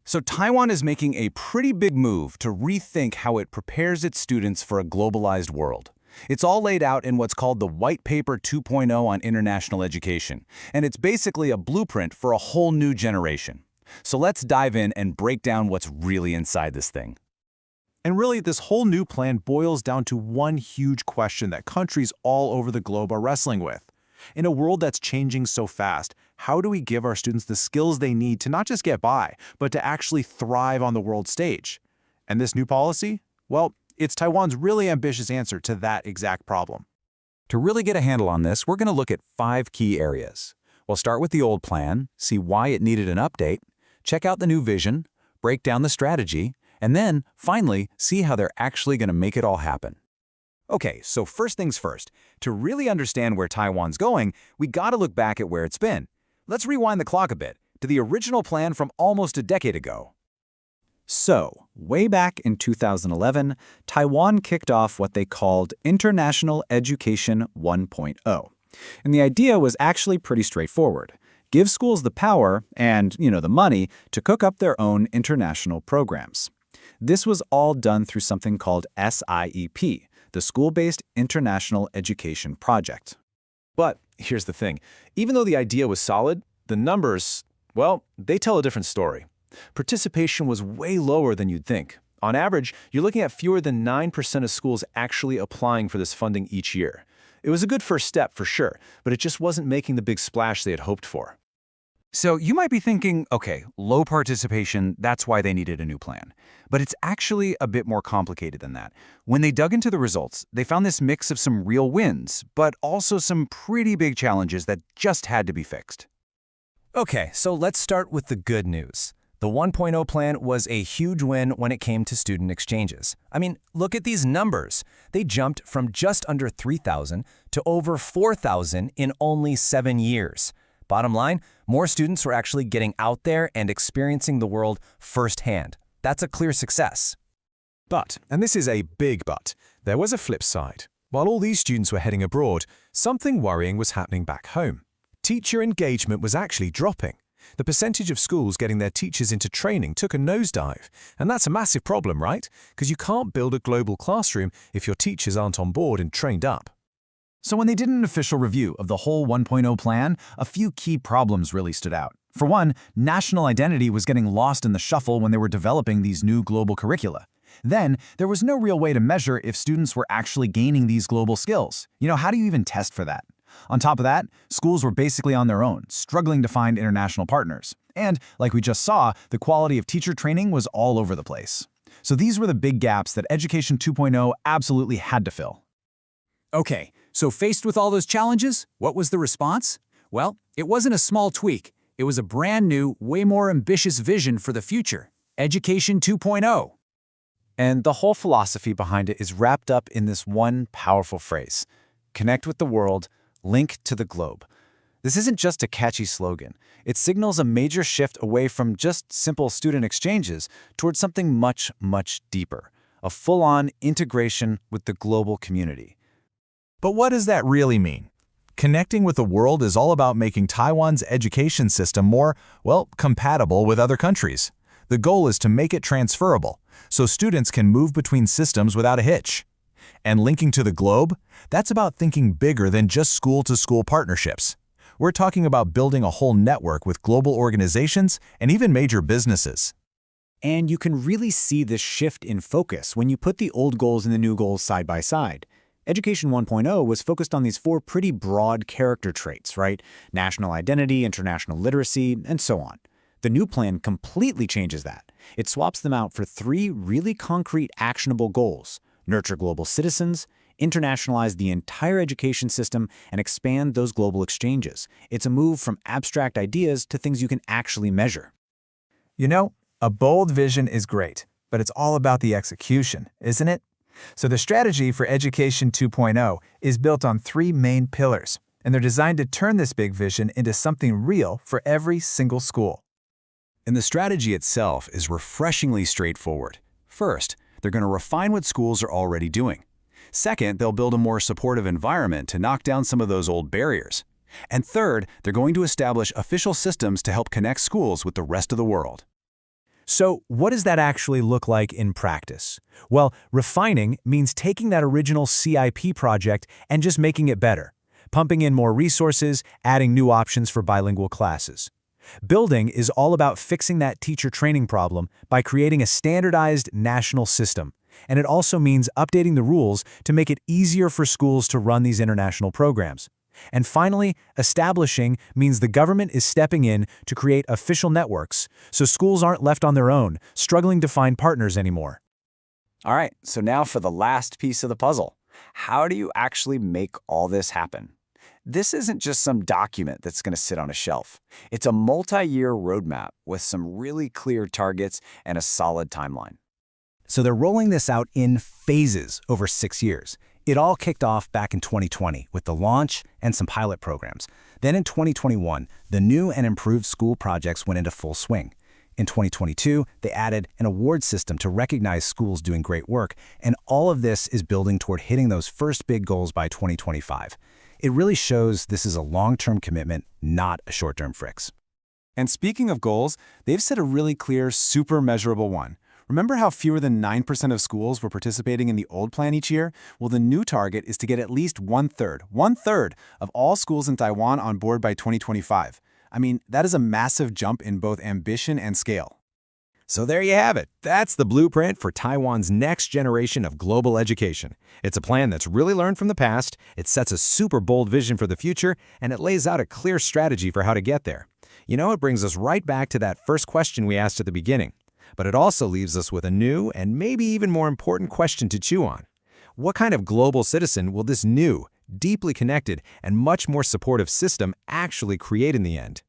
So Taiwan is making a pretty big move to rethink how it prepares its students for a globalized world. It's all laid out in what's called the White Paper 2.0 on International Education, and it's basically a blueprint for a whole new generation. So let's dive in and break down what's really inside this thing. And really, this whole new plan boils down to one huge question that countries all over the globe are wrestling with. In a world that's changing so fast, how do we give our students the skills they need to not just get by, but to actually thrive on the world stage? And this new policy? Well, it's Taiwan's really ambitious answer to that exact problem. To really get a handle on this, we're going to look at 5 key areas. We'll start with the old plan, see why it needed an update, check out the new vision, break down the strategy, and then, finally, see how they're actually going to make it all happen. Okay, so first things first. To really understand where Taiwan's going, we got to look back at where it's been. Let's rewind the clock a bit, to the original plan from almost a decade ago. So, way back in 2011, Taiwan kicked off what they called International Education 1.0. And the idea was actually pretty straightforward. Give schools the power and, the money to cook up their own international programs. This was all done through something called SIEP, the School-Based International Education Project. But here's the thing. Even though the idea was solid, the numbers, well, they tell a different story. Participation was way lower than you'd think. On average, you're looking at fewer than 9% of schools actually applying for this funding each year. It was a good first step for sure, but it just wasn't making the big splash they had hoped for. So you might be thinking, okay, low participation, that's why they needed a new plan. But it's actually a bit more complicated than that. When they dug into the results, they found this mix of some real wins, but also some pretty big challenges that just had to be fixed. Okay, so let's start with the good news. The 1.0 plan was a huge win when it came to student exchanges. I mean, look at these numbers. They jumped from just under 3,000 to over 4,000 in only 7 years. Bottom line, more students were actually getting out there and experiencing the world firsthand. That's a clear success. But, and this is a big but, there was a flip side. While all these students were heading abroad, something worrying was happening back home. Teacher engagement was actually dropping. The percentage of schools getting their teachers into training took a nosedive. And that's a massive problem, right? Because you can't build a global classroom if your teachers aren't on board and trained up. So when they did an official review of the whole 1.0 plan, a few key problems really stood out. For one, national identity was getting lost in the shuffle when they were developing these new global curricula. Then, there was no real way to measure if students were actually gaining these global skills. How do you even test for that? On top of that, schools were basically on their own, struggling to find international partners. And, like we just saw, the quality of teacher training was all over the place. So these were the big gaps that Education 2.0 absolutely had to fill. Okay, so faced with all those challenges, what was the response? Well, it wasn't a small tweak. It was a brand new, way more ambitious vision for the future. Education 2.0. And the whole philosophy behind it is wrapped up in this one powerful phrase: connect with the world, link to the globe. This isn't just a catchy slogan. It signals a major shift away from just simple student exchanges towards something much, much deeper, a full-on integration with the global community. But what does that really mean? Connecting with the world is all about making Taiwan's education system more, compatible with other countries. The goal is to make it transferable, so students can move between systems without a hitch. And linking to the globe, that's about thinking bigger than just school-to-school partnerships. We're talking about building a whole network with global organizations and even major businesses. And you can really see this shift in focus when you put the old goals and the new goals side by side. Education 1.0 was focused on these 4 pretty broad character traits, right? National identity, international literacy, and so on. The new plan completely changes that. It swaps them out for 3 really concrete, actionable goals: nurture global citizens, internationalize the entire education system, and expand those global exchanges. It's a move from abstract ideas to things you can actually measure. A bold vision is great, but it's all about the execution, isn't it? So the strategy for Education 2.0 is built on 3 main pillars, and they're designed to turn this big vision into something real for every single school. And the strategy itself is refreshingly straightforward. First, they're going to refine what schools are already doing. Second, they'll build a more supportive environment to knock down some of those old barriers. And third, they're going to establish official systems to help connect schools with the rest of the world. So what does that actually look like in practice? Well, refining means taking that original CIP project and just making it better, pumping in more resources, adding new options for bilingual classes. Building is all about fixing that teacher training problem by creating a standardized national system. And it also means updating the rules to make it easier for schools to run these international programs. And finally, establishing means the government is stepping in to create official networks, so schools aren't left on their own, struggling to find partners anymore. All right, so now for the last piece of the puzzle. How do you actually make all this happen? This isn't just some document that's going to sit on a shelf. It's a multi-year roadmap with some really clear targets and a solid timeline. So they're rolling this out in phases over 6 years. It all kicked off back in 2020 with the launch and some pilot programs. Then in 2021, the new and improved school projects went into full swing. In 2022, they added an award system to recognize schools doing great work, and all of this is building toward hitting those first big goals by 2025. It really shows this is a long-term commitment, not a short-term fix. And speaking of goals, they've set a really clear, super measurable one. Remember how fewer than 9% of schools were participating in the old plan each year? Well, the new target is to get at least one-third of all schools in Taiwan on board by 2025. I mean, that is a massive jump in both ambition and scale. So there you have it. That's the blueprint for Taiwan's next generation of global education. It's a plan that's really learned from the past, it sets a super bold vision for the future, and it lays out a clear strategy for how to get there. You know, it brings us right back to that first question we asked at the beginning. But it also leaves us with a new and maybe even more important question to chew on. What kind of global citizen will this new, deeply connected, and much more supportive system actually create in the end?